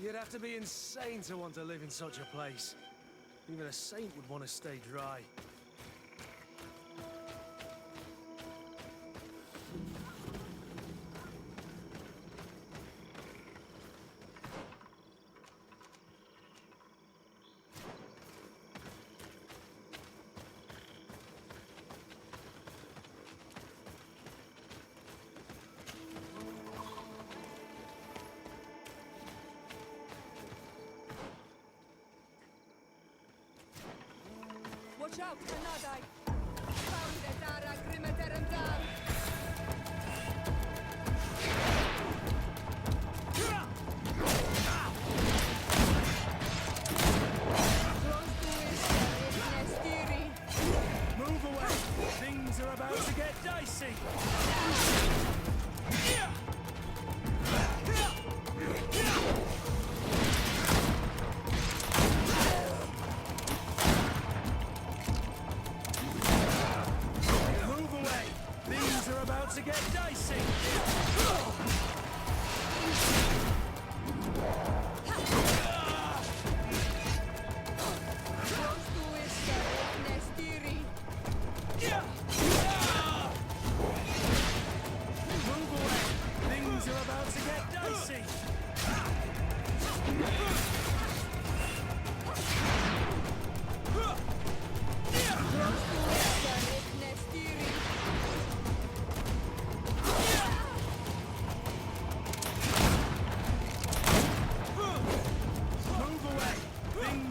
You'd have to be insane to want to live in such a place. Even a saint would want to stay dry. Watch out, Kanadai! Found the Dara Grimeterendar! Move away! Things are about to get dicey! To get dicey. Move away. Things are about to get dicey.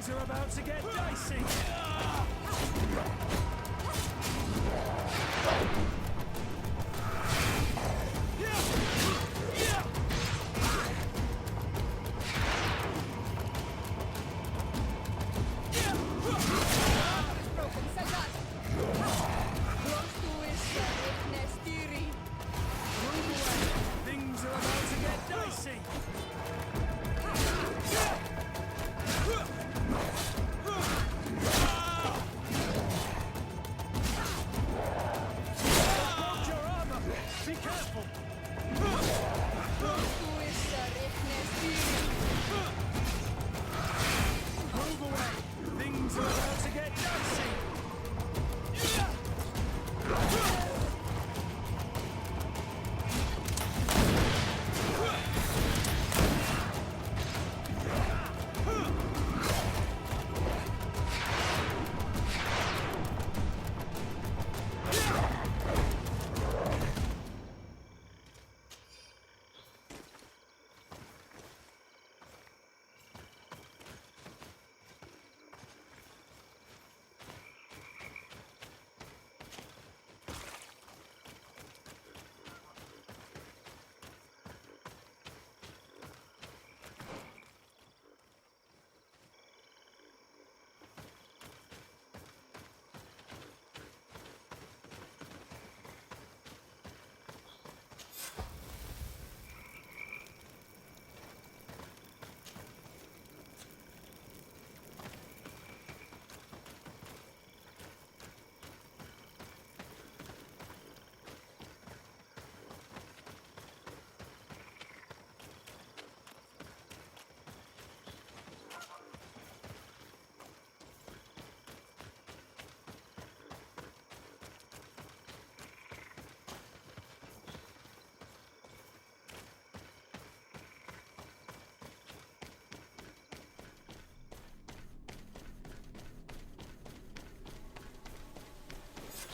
Are about to get dicey. Things are about to get dicey. Be careful! Move away! Things are about to get dicey!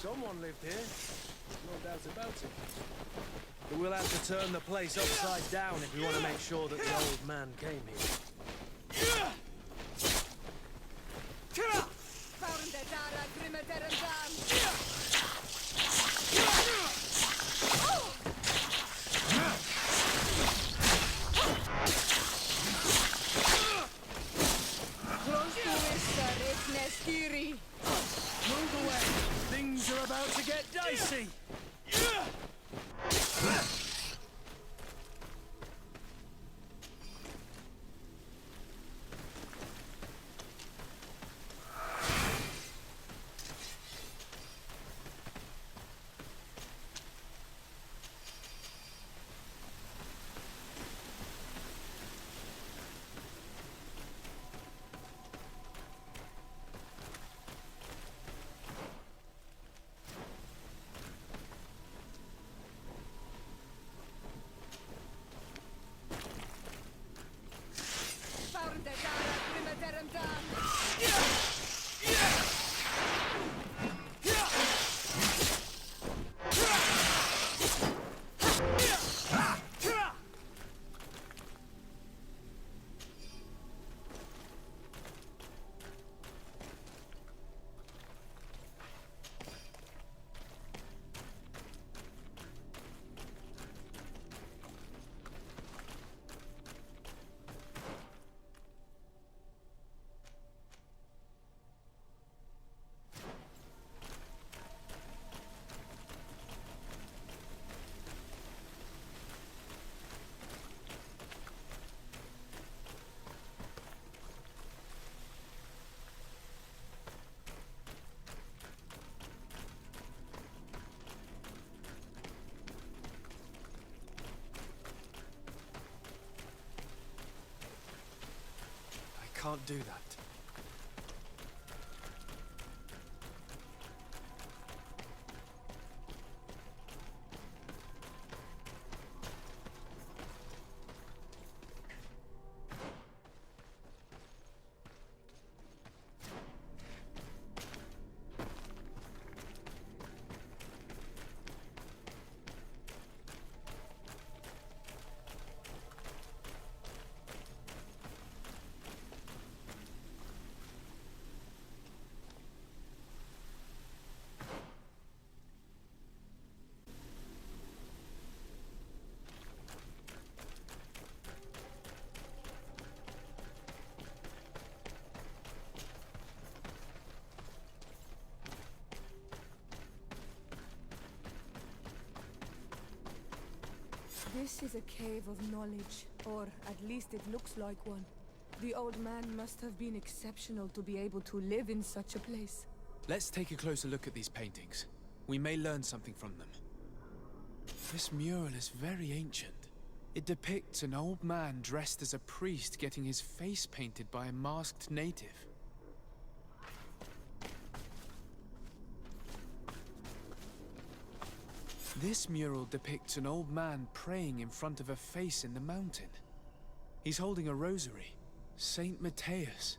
Someone lived here, no doubt about it. But we'll have to turn the place upside down if we want to make sure that the old man came here. Move away! Things are about to get dicey! can't do that. This is a cave of knowledge, or at least it looks like one. The old man must have been exceptional to be able to live in such a place. Let's take a closer look at these paintings. We may learn something from them. This mural is very ancient. It depicts an old man dressed as a priest getting his face painted by a masked native. This mural depicts an old man praying in front of a face in the mountain. He's holding a rosary. Saint Matteus.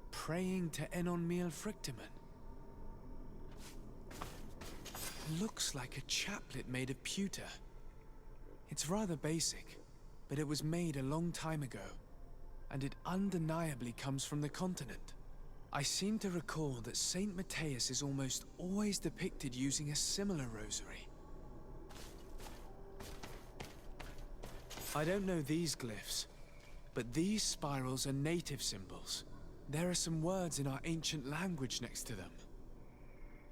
Praying to Enon Miel Frictimen. Looks like a chaplet made of pewter. It's rather basic, but it was made a long time ago, and it undeniably comes from the continent. I seem to recall that Saint Matteus is almost always depicted using a similar rosary. I don't know these glyphs, but these spirals are native symbols. There are some words in our ancient language next to them.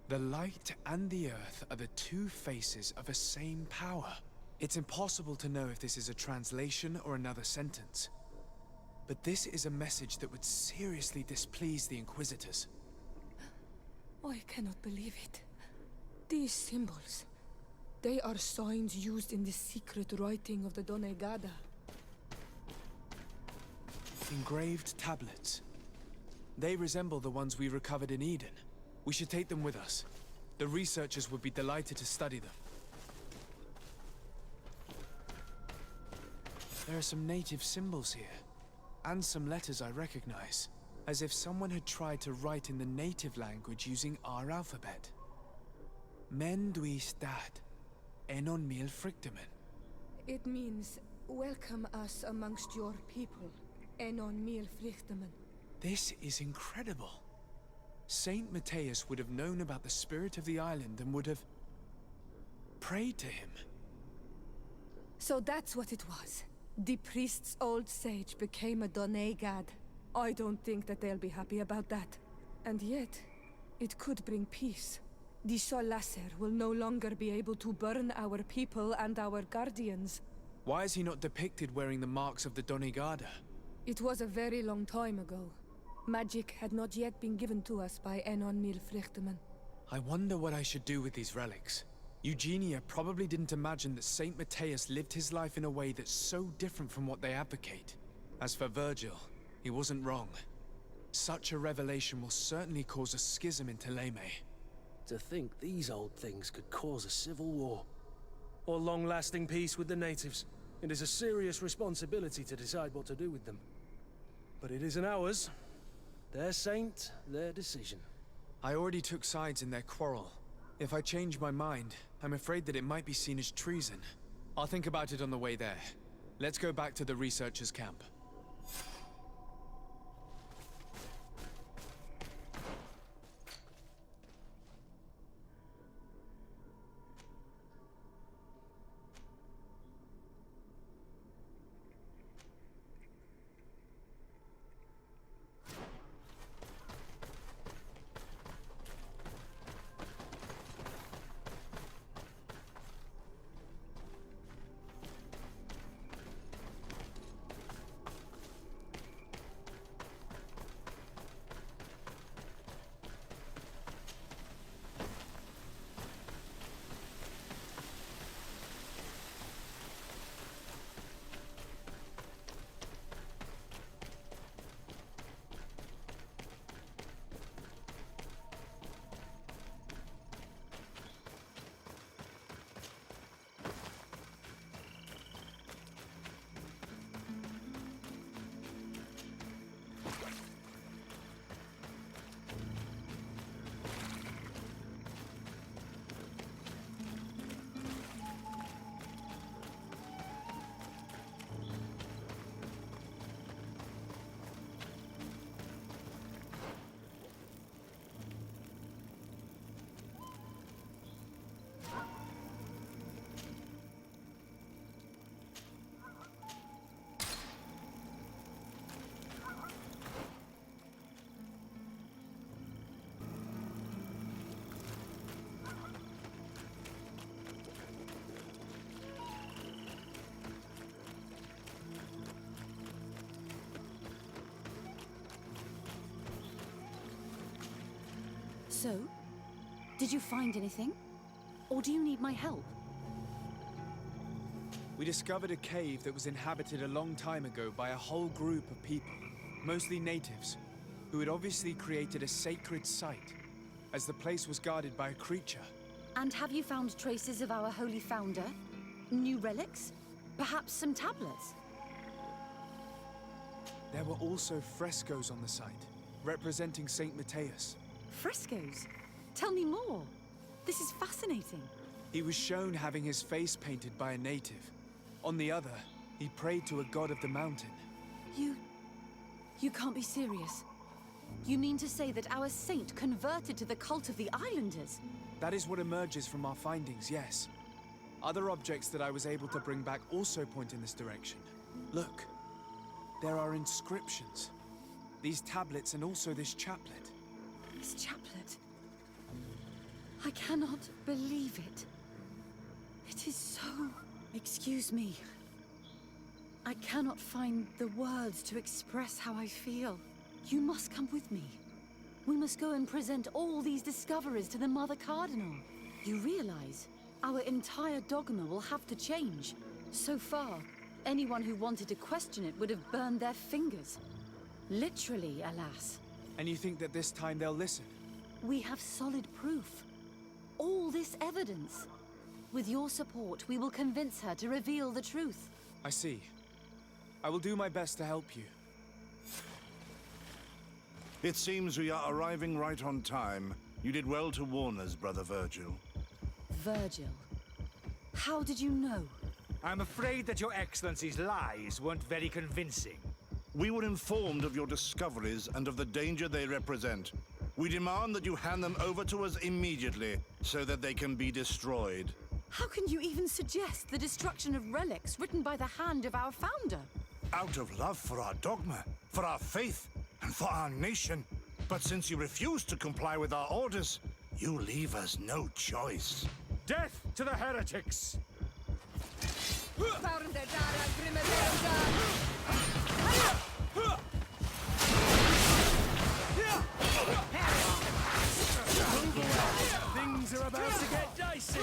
The light and the earth are the two faces of a same power. It's impossible to know if this is a translation or another sentence. But this is a message that would seriously displease the Inquisitors. I cannot believe it. These symbols, they are signs used in the secret writing of the Donegada. Engraved tablets. They resemble the ones we recovered in Eden. We should take them with us. The researchers would be delighted to study them. There are some native symbols here. And some letters I recognize, as if someone had tried to write in the native language using our alphabet. Men duis dat, Enon Miel Frictimen. It means, welcome us amongst your people, Enon Miel Frictimen. This is incredible. Saint Matteus would have known about the spirit of the island and would have prayed to him. So that's what it was. The priest's old sage became a Donegad. I don't think that they'll be happy about that. And yet, it could bring peace. The Solacer will no longer be able to burn our people and our guardians. Why is he not depicted wearing the marks of the Donegada? It was a very long time ago. Magic had not yet been given to us by Enon Miel Frictimen. I wonder what I should do with these relics. Eugenia probably didn't imagine that Saint Matteus lived his life in a way that's so different from what they advocate. As for Virgil, he wasn't wrong. Such a revelation will certainly cause a schism in Thélème. To think these old things could cause a civil war. Or long-lasting peace with the natives. It is a serious responsibility to decide what to do with them. But it isn't ours. Their saint, their decision. I already took sides in their quarrel. If I change my mind, I'm afraid that it might be seen as treason. I'll think about it on the way there. Let's go back to the researchers' camp. So, did you find anything? Or do you need my help? We discovered a cave that was inhabited a long time ago by a whole group of people, mostly natives, who had obviously created a sacred site, as the place was guarded by a creature. And have you found traces of our holy founder? New relics? Perhaps some tablets? There were also frescoes on the site, representing Saint Matteus. Frescoes? Tell me more. This is fascinating. He was shown having his face painted by a native. On the other, he prayed to a god of the mountain. You can't be serious. You mean to say that our saint converted to the cult of the islanders? That is what emerges from our findings, yes. Other objects that I was able to bring back also point in this direction. Look, there are inscriptions. These tablets and also this chaplet. This chaplet... I cannot believe it. It is so... Excuse me. I cannot find the words to express how I feel. You must come with me. We must go and present all these discoveries to the Mother Cardinal. You realize our entire dogma will have to change. So far, anyone who wanted to question it would have burned their fingers. Literally, alas. And you think that this time they'll listen? We have solid proof. All this evidence. With your support, we will convince her to reveal the truth. I see. I will do my best to help you. It seems we are arriving right on time. You did well to warn us, Brother Virgil. Virgil. How did you know? I'm afraid that your Excellency's lies weren't very convincing. We were informed of your discoveries and of the danger they represent. We demand that you hand them over to us immediately, so that they can be destroyed. How can you even suggest the destruction of relics written by the hand of our founder? Out of love for our dogma, for our faith, and for our nation. But since you refuse to comply with our orders, you leave us no choice. Death to the heretics! Things are about to get dicey!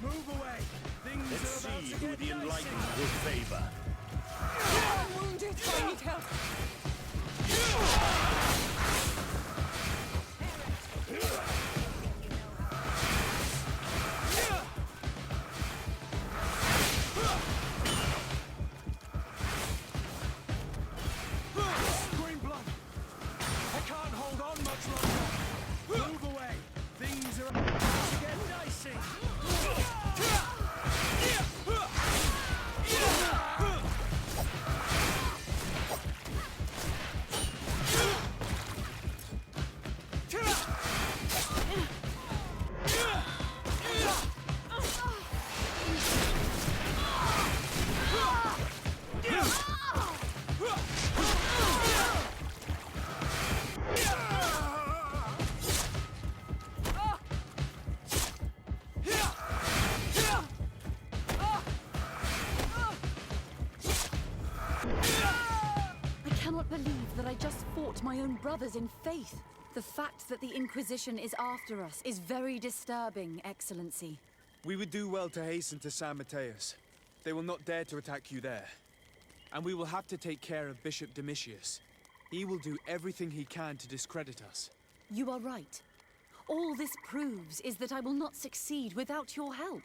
Move away! Things Let's are about see to who get the dicey! enlightened will favor. I'm wounded. I need help. Green blood! I can't hold on much longer! Move away! Things are about to get dicey! I cannot believe that I just fought my own brothers in faith. The fact that the Inquisition is after us is very disturbing, Excellency. We would do well to hasten to San Mateus. They will not dare to attack you there. And we will have to take care of Bishop Domitius. He will do everything he can to discredit us. You are right. All this proves is that I will not succeed without your help.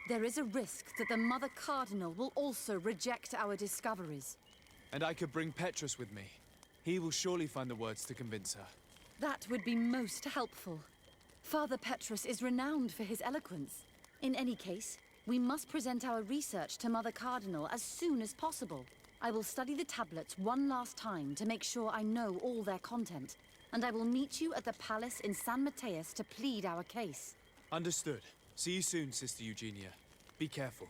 There is a risk that the Mother Cardinal will also reject our discoveries. And I could bring Petrus with me. He will surely find the words to convince her. That would be most helpful. Father Petrus is renowned for his eloquence. In any case, we must present our research to Mother Cardinal as soon as possible. I will study the tablets one last time to make sure I know all their content. and I will meet you at the palace in San Mateus to plead our case. Understood. See you soon, Sister Eugenia. Be careful.